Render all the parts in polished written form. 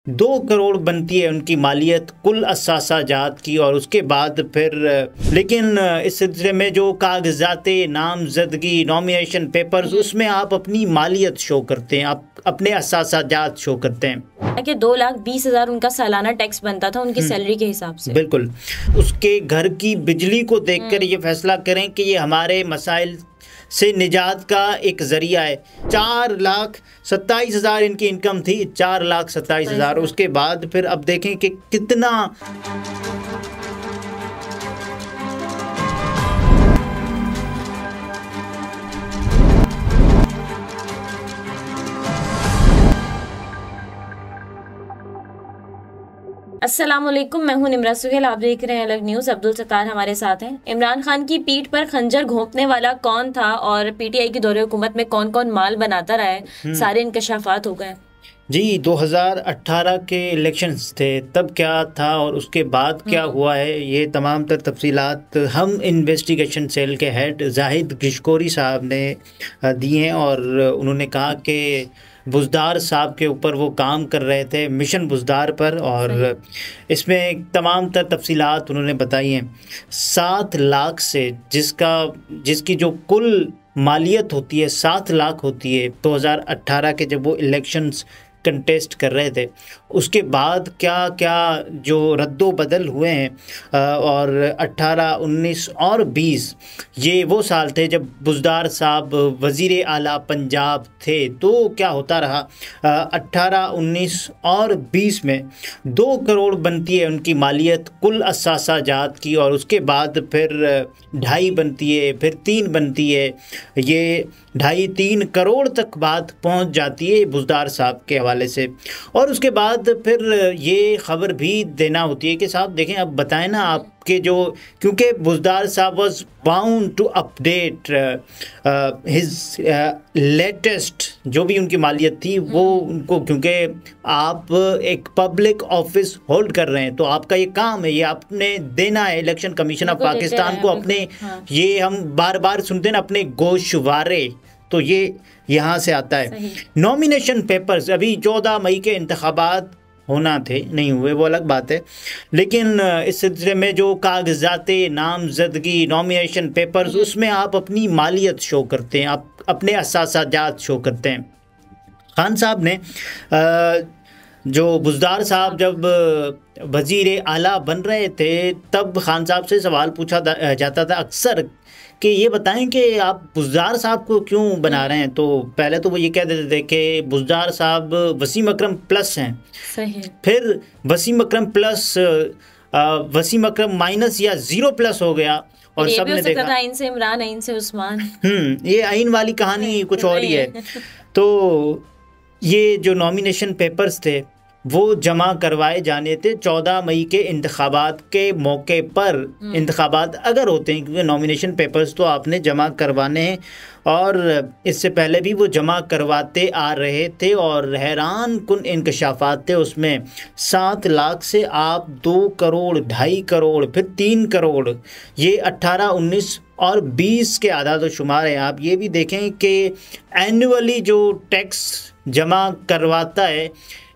2 کروڑ بنتی ہے ان کی مالیت کل اثاثہ جات کی، اور اس کے بعد پھر لیکن اس سلسلے میں جو کاغذات نامزدگی نامینیشن پیپرز، اس میں آپ اپنی مالیت شو کرتے ہیں، آپ اپنے اثاثہ جات شو کرتے ہیں کہ 2,20,000 ان کا سالانہ ٹیکس بنتا تھا ان کی سیلری کے حساب سے۔ بالکل، اس کے گھر کی بجلی کو دیکھ کر یہ فیصلہ کریں کہ یہ ہمارے مسائل سے نجات کا ایک ذریعہ ہے۔ 4,27,000 ان کی انکم تھی، 4,27,000۔ اس کے بعد پھر اب دیکھیں کہ کتنا السلام علیکم، میں ہوں نمرہ سہیل، آپ دیکھ رہے ہیں الگ نیوز۔ عبدالستار ہمارے ساتھ ہیں۔ عمران خان کی پیٹھ پر خنجر گھونپنے والا کون تھا اور پی ٹی آئی کی دور حکومت میں کون کون مال بناتا رہا ہے، سارے انکشافات ہو گئے۔ جی 2018 کے الیکشنز تھے، تب کیا تھا اور اس کے بعد کیا ہوا ہے، یہ تمام تر تفصیلات ہم انویسٹیگیشن سیل کے ہیڈ زاہد گشکوری صاحب نے دی ہیں، اور انہوں نے کہا کہ بزدار صاحب کے اوپر وہ کام کر رہے تھے، مشن بزدار پر، اور اس میں تمام تر تفصیلات انہوں نے بتائی ہیں۔ 7 لاکھ سے جس کی جو کل مالیت ہوتی ہے 7 لاکھ ہوتی ہے 2018 کے جب وہ الیکشنز کنٹیسٹ کر رہے تھے، اس کے بعد کیا کیا جو رد و بدل ہوئے ہیں، اور 18، 19 اور 20 یہ وہ سال تھے جب بزدار صاحب وزیر اعلیٰ پنجاب تھے، تو کیا ہوتا رہا۔ 18، 19 اور 20 میں 2 کروڑ بنتی ہے ان کی مالیت کل اثاثہ جات کی، اور اس کے بعد پھر 2.5 بنتی ہے، پھر 3 بنتی ہے، یہ 2.5-3 کروڑ تک بات پہنچ جاتی ہے بزدار صاحب کے حوالے سے۔ اور اس کے بعد پھر یہ خبر بھی دینا ہوتی ہے کہ صاحب دیکھیں، اب بتائیں نا آپ کے جو، کیونکہ بزدار صاحب was bound to update his latest جو بھی ان کی مالیت تھی، وہ ان کو، کیونکہ آپ ایک پبلک آفس ہولڈ کر رہے ہیں تو آپ کا یہ کام ہے، یہ آپ نے دینا ہے الیکشن کمیشن آف پاکستان کو اپنے، یہ ہم بار بار سنتے ہیں اپنے گوشوارے، تو یہ یہاں سے آتا ہے۔ نامینیشن پیپرز ابھی 14 مئی کے انتخابات ہونا تھے، نہیں ہوئے، وہ الگ بات ہے، لیکن اس سلسلے میں جو کاغذات نامزدگی نامینیشن پیپرز، اس میں آپ اپنی مالیت شو کرتے ہیں، آپ اپنے اثاثہ جات شو کرتے ہیں۔ خان صاحب نے جو بزدار صاحب جب وزیر اعلیٰ بن رہے تھے، تب خان صاحب سے سوال پوچھا جاتا تھا اکثر کہ یہ بتائیں کہ آپ بزدار صاحب کو کیوں بنا رہے ہیں، تو پہلے تو وہ یہ کہہ دیتے تھے کہ بزدار صاحب وسیم اکرم پلس ہیں، پھر وسیم اکرم پلس وسیم اکرم مائنس یا 0+ ہو گیا، اور سب نے دیکھا عین سے عمران، عین سے عثمان، یہ عین والی کہانی کچھ اور ہی ہے۔ تو یہ جو نامینیشن پیپرز تھے وہ جمع کروائے جانے تھے 14 مئی کے انتخابات کے موقع پر، انتخابات اگر ہوتے ہیں، کیونکہ نامینیشن پیپرز تو آپ نے جمع کروانے ہیں، اور اس سے پہلے بھی وہ جمع کرواتے آ رہے تھے، اور حیران کن انکشافات تھے اس میں۔ 7 لاکھ سے آپ 2 کروڑ، 2.5 کروڑ، پھر 3 کروڑ، یہ 18، 19 اور 20 کے اعداد و شمار ہیں۔ آپ یہ بھی دیکھیں کہ اینولی جو ٹیکس جمع کرواتا ہے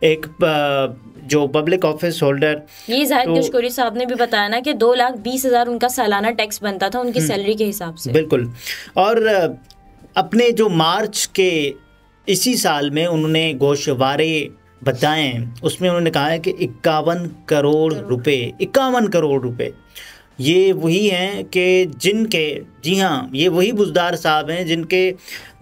ایک جو پبلک آفس ہولڈر، یہ زاہد گشکوری صاحب نے بھی بتایا نا کہ 2,20,000 ان کا سالانہ ٹیکس بنتا تھا ان کی سیلری کے حساب سے۔ بالکل، اور اپنے جو مارچ کے اسی سال میں انہوں نے گوشوارے بتائے ہیں، اس میں انہوں نے کہا ہے کہ 51 کروڑ روپے یہ وہی ہیں کہ جن کے، جی ہاں، یہ وہی بزدار صاحب ہیں جن کے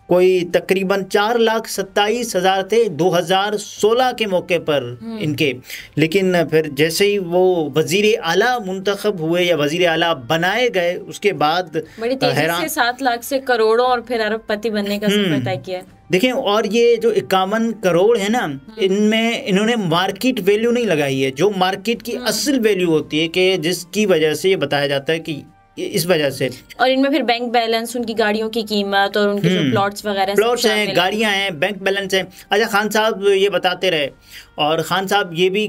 کوئی تقریباً 4,27,000 تھے 2016 کے موقع پر ان کے، لیکن پھر جیسے ہی وہ وزیر اعلیٰ منتخب ہوئے یا وزیر اعلیٰ بنائے گئے، اس کے بعد بڑی تیزی سے 7 لاکھ سے کروڑوں اور پھر ارب پتی بننے کا سفر طے کیا۔ دیکھیں، اور یہ جو 51 کروڑ ہے نا، ان میں انہوں نے مارکیٹ ویلیو نہیں لگائی ہے، جو مارکیٹ کی اصل ویلیو ہوتی ہے، کہ جس کی وجہ سے یہ بتایا جاتا ہے کہ اس وجہ سے، اور ان میں پھر بینک بیلنس، ان کی گاڑیوں کی قیمت اور ان کے جو پلاٹس وغیرہ، پلاٹس ہیں، گاڑیاں ہیں، بینک بیلنس ہیں۔ اچھا، خان صاحب یہ بتاتے رہے، اور خان صاحب یہ بھی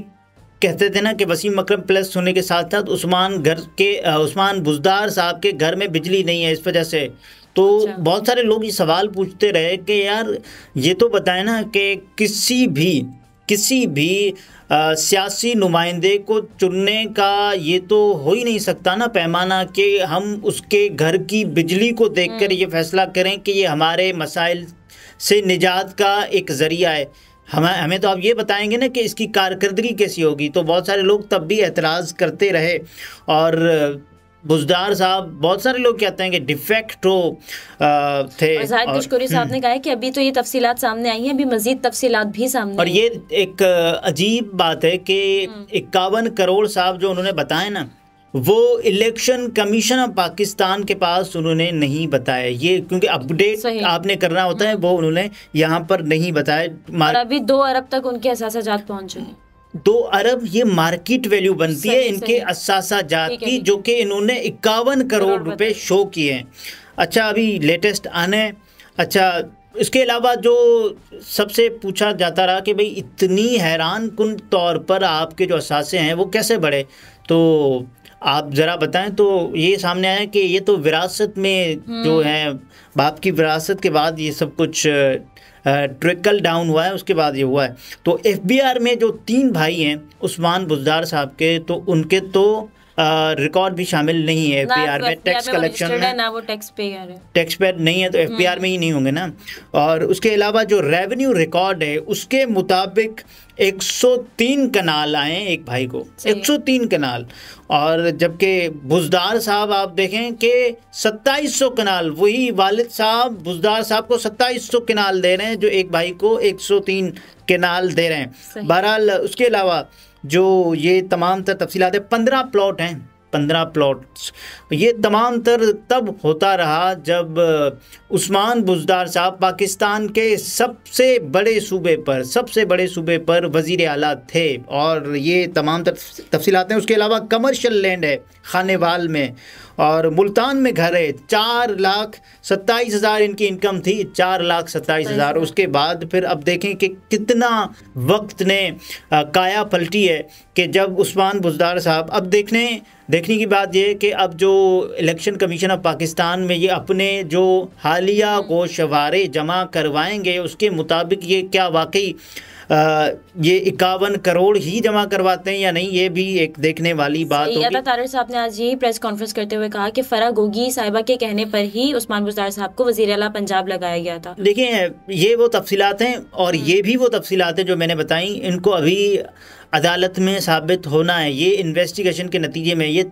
کہتے تھے نا کہ وسیم اکرم پلس ہونے کے ساتھ ساتھ عثمان بزدار صاحب کے گھر میں بجلی نہیں ہے، اس وجہ سے تو بہت سارے لوگ یہ سوال پوچھتے رہے کہ یار یہ تو بتائیں نا کہ کسی بھی سیاسی نمائندے کو چننے کا یہ تو ہو ہی نہیں سکتا نا پیمانہ کہ ہم اس کے گھر کی بجلی کو دیکھ کر یہ فیصلہ کریں کہ یہ ہمارے مسائل سے نجات کا ایک ذریعہ ہے. ہمیں تو آپ یہ بتائیں گے نا کہ اس کی کارکردگی کیسی ہوگی. تو بہت سارے لوگ تب بھی اعتراض کرتے رہے اور بزدار صاحب بہت سارے لوگ کہتے ہیں کہ ڈیفیکٹو تھے. اور زاہد کشکوری صاحب نے کہا ہے کہ ابھی تو یہ تفصیلات سامنے آئی ہیں, ابھی مزید تفصیلات بھی سامنے اور یہ ایک عجیب بات ہے کہ 51 کروڑ صاحب جو انہوں نے بتائے نا وہ الیکشن کمیشن آف پاکستان کے پاس انہوں نے نہیں بتایا یہ, کیونکہ اپ ڈیٹ آپ نے کرنا ہوتا ہے وہ انہوں نے یہاں پر نہیں بتایا. ابھی 2 ارب تک ان کے اثاثہ جات پہنچ چکے ہیں. 2 ارب یہ مارکیٹ ویلیو بنتی ہے ان کے اثاثہ جات کی, جو کہ انہوں نے 51 کروڑ روپے شو کیے ہیں. اچھا ابھی لیٹسٹ آنے. اچھا اس کے علاوہ جو سب سے پوچھا جاتا رہا کہ بھئی اتنی حیران کن طور پر آپ کے جو اثاثے ہیں وہ کیسے بڑھے, تو آپ ذرا بتائیں. تو یہ سامنے آیا کہ یہ تو وراثت میں جو ہے باپ کی وراثت کے بعد یہ سب کچھ ٹرکل ڈاؤن ہوا ہے, اس کے بعد یہ ہوا ہے. تو ایف بی آر میں جو 3 بھائی ہیں عثمان بزدار صاحب کے, تو ان کے تو ریکارڈ بھی شامل نہیں ہے ایف بی آر میں, ٹیکس کلیکشن میں نہ وہ ٹیکس پیئر نہیں ہے, تو ایف بی آر میں ہی نہیں ہوں گے نا. اور اس کے علاوہ جو ریونیو ریکارڈ ہے اس کے مطابق 103 کنال آئے ہیں ایک بھائی کو, 103 کنال. اور جبکہ بزدار صاحب آپ دیکھیں کہ 2700 کنال, وہی والد صاحب بزدار صاحب کو 2700 کنال دے رہے ہیں جو ایک بھائی کو 103 کنال دے رہے ہیں. بہرحال اس کے علاوہ جو یہ تمام تر تفصیلات ہیں, 15 پلاٹ ہیں, 15 پلاٹس. یہ تمام تر تب ہوتا رہا جب عثمان بزدار صاحب پاکستان کے سب سے بڑے صوبے پر وزیر اعلیٰ تھے, اور یہ تمام تر تفصیلات ہیں. اس کے علاوہ کمرشل لینڈ ہے خانے وال میں, اور ملتان میں گھر ہے. 4,27,000 ان کی انکم تھی, 4,27,000. اس کے بعد پھر اب دیکھیں کہ کتنا وقت نے کایا پلٹی ہے کہ جب عثمان بزدار صاحب, اب دیکھنے کی بات یہ کہ اب جو الیکشن کمیشن آف پاکستان میں یہ اپنے جو حالیہ گوشوارے جمع کروائیں گے اس کے مطابق یہ کیا واقعی یہ 51 کروڑ ہی جمع کرواتے ہیں یا نہیں, یہ بھی ایک دیکھنے والی بات ہوگی. عطا طاہر صاحب نے آج یہی پریس کانفرنس کرتے ہوئے کہا کہ فرح گوگی صاحبہ کے کہنے پر ہی عثمان بزدار صاحب کو وزیر اعلیٰ پنجاب لگایا گیا تھا. دیکھیں یہ وہ تفصیلات ہیں, اور یہ بھی وہ تفصیلات ہیں جو میں نے بتائیں, ان کو ابھی عدالت میں ثابت ہونا ہے. یہ انویسٹیگیشن کے نتیجے میں یہ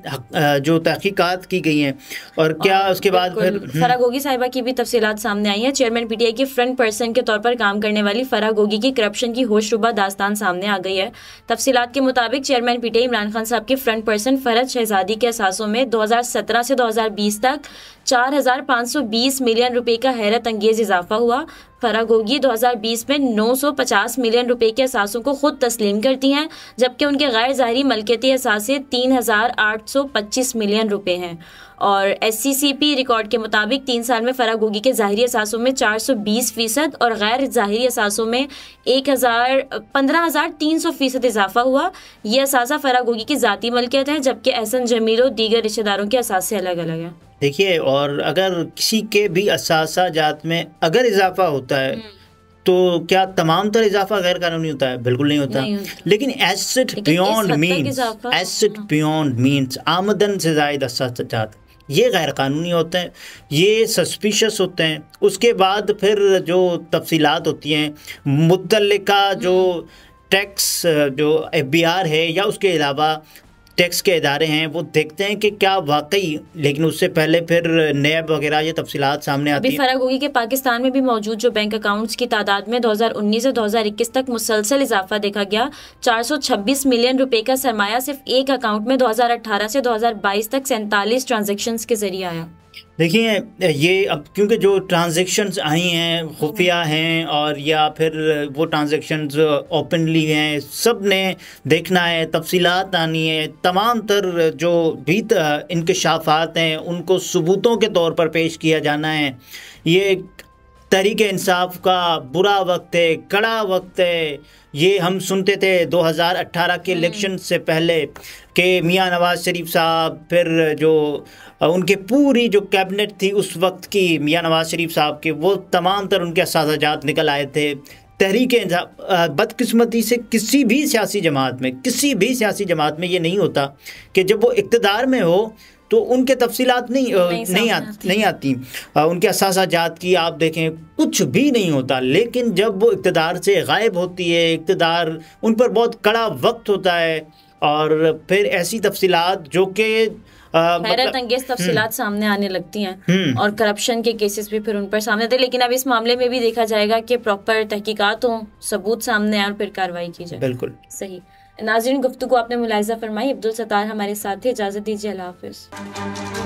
جو تحقیقات کی گئی ہیں, اور کیا اس کے بعد پھر فرح گوگی صاحبہ کی بھی تفصیلات سامنے آئی ہیں. چیئرمین پی ٹی آئی کی فرنٹ پرسن کے طور پر کام کرنے والی فرح گوگی کی کرپشن کی ہوش ربا داستان سامنے آ گئی ہے. تفصیلات کے مطابق chairman P T I Imran Khan صاحب کی فرنٹ پرسن فرحت شہزادی کے اثاثوں میں 2017 سے 2020 تک 4,520 ملین روپے کا حیرت انگیز اضافہ ہوا. فرح گوگی 2020 میں 950 ملین روپے کے اثاثوں کو خود تسلیم کرتی ہیں, جبکہ ان کے غیر ظاہری ملکیتی اثاثے 3,825 ملین روپے ہیں. اور ایس سی سی پی ریکارڈ کے مطابق 3 سال میں فرح گوگی کے ظاہری اثاثوں میں 420% اور غیر ظاہری اثاثوں میں 15,300% اضافہ ہوا. یہ اثاثہ فرح گوگی کی ذاتی ملکیت ہے, جبکہ احسن جمیل و دیگر رشتہ داروں کے اثاثے الگ الگ ہیں. دیکھیے, اور اگر کسی کے بھی اثاثہ جات میں اگر اضافہ ہوتا ہے تو کیا تمام تر اضافہ غیر قانونی ہوتا ہے؟ بالکل نہیں ہوتا. لیکن ایسٹ بیونڈ مینس آمدن سے زائد اثاثہ جات یہ غیر قانونی ہوتے ہیں, یہ سسپیشس ہوتے ہیں. اس کے بعد پھر جو تفصیلات ہوتی ہیں متعلقہ جو ٹیکس جو ایف بی آر ہے یا اس کے علاوہ ٹیکس کے ادارے ہیں وہ دیکھتے ہیں کہ کیا واقعی, لیکن اس سے پہلے پھر نیب وغیرہ یہ تفصیلات سامنے آتی ہیں. ابھی فرح گوگی کے پاکستان میں بھی موجود جو بینک اکاؤنٹس کی تعداد میں 2019 سے 2021 تک مسلسل اضافہ دیکھا گیا. 426 ملین روپے کا سرمایہ صرف ایک اکاؤنٹ میں 2018 سے 2022 تک 47 ٹرانزیکشنز کے ذریعے آیا. دیکھیے یہ اب کیونکہ جو ٹرانزیکشنز آئی ہیں خفیہ ہیں, اور یا پھر وہ ٹرانزیکشنز اوپنلی ہیں, سب نے دیکھنا ہے, تفصیلات آنی ہے, تمام تر جو بھی انکشافات ہیں ان کو ثبوتوں کے طور پر پیش کیا جانا ہے. یہ تحریک انصاف کا برا وقت ہے, کڑا وقت ہے. یہ ہم سنتے تھے 2018 کے الیکشن سے پہلے کہ میاں نواز شریف صاحب, پھر جو ان کے پوری جو کیبنٹ تھی اس وقت کی میاں نواز شریف صاحب کے, وہ تمام تر ان کے اثاثہ جات نکل آئے تھے. تحریک انصاف بدقسمتی سے کسی بھی سیاسی جماعت میں یہ نہیں ہوتا کہ جب وہ اقتدار میں ہو تو ان کے تفصیلات نہیں آتی، ان کے اثاثہ جات کی آپ دیکھیں کچھ بھی نہیں ہوتا، لیکن جب وہ اقتدار سے غائب ہوتی ہے، اقتدار ان پر بہت کڑا وقت ہوتا ہے، اور پھر ایسی تفصیلات جو کہ حیرت انگیز تفصیلات سامنے آنے لگتی ہیں، اور کرپشن کے کیسز بھی پھر ان پر سامنے آتے، لیکن اب اس معاملے میں بھی دیکھا جائے گا کہ پراپر تحقیقات ہوں، ثبوت سامنے آئے اور پھر کارروائی کی جائے۔ بالکل صحیح۔ ناظرین، گفتگو آپ نے ملاحظہ فرمائی، عبدالستار ہمارے ساتھ تھے، اجازت دیجیے، اللہ حافظ۔